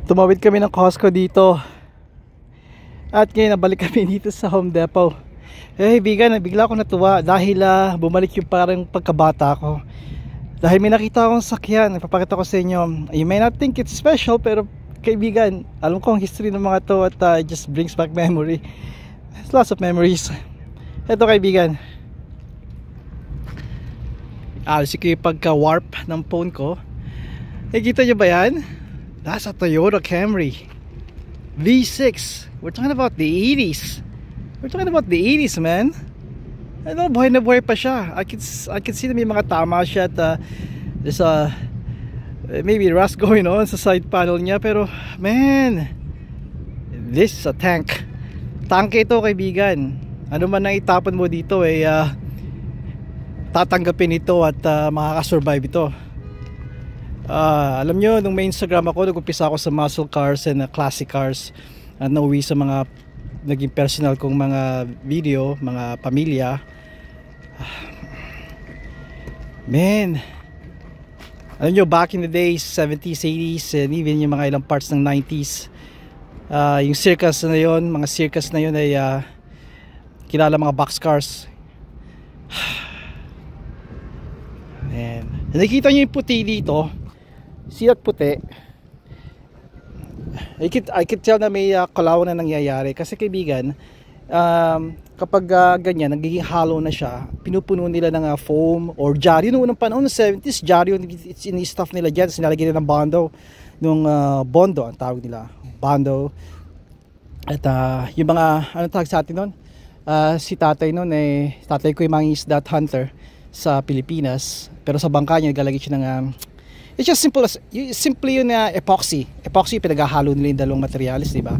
Tumawid kami ng Costco dito. At ngayon nabalik kami dito sa Home Depot. Bigan, bigla ako natuwa dahil bumalik yung parang pagkabata ko. Dahil may nakita akong sakyan, ipapakita ko sa inyo. You may not think it's special, pero kaibigan, alam ko ang history ng mga to at it just brings back memory. There's lots of memories. Ito kaibigan, alis ko yung pagka-warp ng phone ko. Nakikita nyo ba yan? That's a Toyota Camry V6. We're talking about the 80s. We're talking about the 80s, man. Ano, buhay na buhay pa siya. I can see na may mga tama siya at there's a maybe rust going on sa side panel niya, pero man, this is a tank. Tank ito kaibigan. Ano man ang itapon mo dito tatanggapin ito at makakasurvive ito. Alam nyo, nung may Instagram ako, nag-umpisa ako sa muscle cars and classic cars at nauwi sa mga naging personal kong mga video, mga pamilya. Man, alam nyo, back in the days, 70s, 80s, and even yung mga ilang parts ng 90s, yung circus na yun, mga circus na yun ay kilala mga boxcars. Man, nakikita nyo yung puti dito. See that puti? I could tell na may kalaw na nangyayari kasi kaibigan, kapag ganyan, nagiging hollow na siya, pinupuno nila ng foam or jaryo. Noong unang panahon ng 70s, jaryo, ini-stuff nila dyan, sinalagyan nila ng bondo, nung bondo ang tawag nila, bondo. At yung mga, anong tawag sa atin nun? Si tatay nun, tatay ko yung mga isda hunter sa Pilipinas, pero sa bangka niya naglalagay siya ng it's just simple yun na epoxy pinaghahalo nila yung dalawang materials, diba?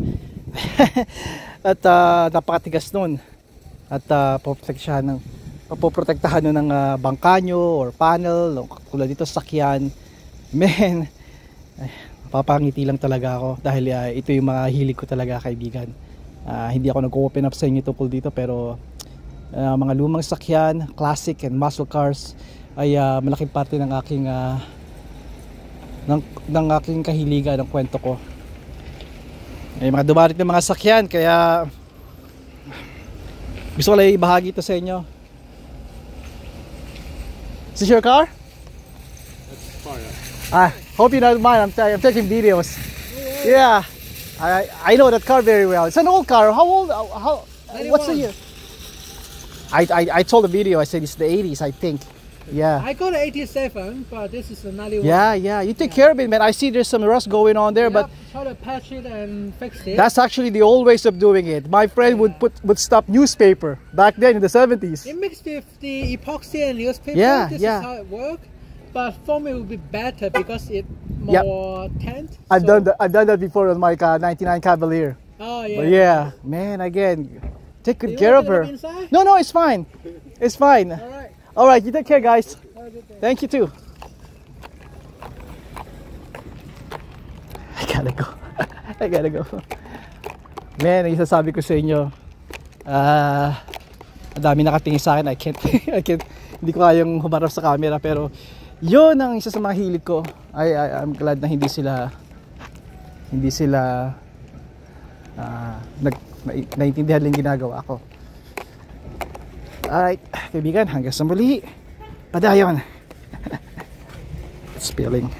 At napakatigas nun at poprotektahan nun ng bangka nyo or panel tulad dito sakyan. Man, papangiti lang talaga ako dahil ito yung mga hilig ko talaga kaibigan. Hindi ako nag-open up sa inyo tungkol dito, pero mga lumang sakyan, classic and muscle cars ay malaking parte ng aking ng aking kahiligan, ng kwento ko. May mga dumarit ng mga sakyan, kaya gusto ko lang ibahagi ito sa inyo. Is this your car? That's fine. Hope you don't mind. I'm taking videos. Yeah. I know that car very well. It's an old car. How old? What's the year? I told the video. I said it's the 80s, I think. Yeah. I got an 87, but this is a 91. Yeah. You take care of it, man. I see there's some rust going on there, but try to patch it and fix it. that's actually the old ways of doing it. My friend would stop newspaper back then in the 70s. It mixed with the epoxy and newspaper. This is how it works. But for me, it would be better because it's more tanned. I've done that before on my 99 Cavalier. Oh yeah. But yeah, man. Again, take good care of her. No, it's fine. It's fine. All right, you take care, guys. Thank you too. I gotta go. Man, ang isasabi ko sa inyo, ang dami nakatingin sa akin. I can't, hindi ko kayang humarap sa camera, pero yun ang isa sa mga hilig ko. I'm glad na hindi sila naintindihan lang ginagawa ko. Alright, kaibigan, hanggang sa muli. Padayon. It's spilling.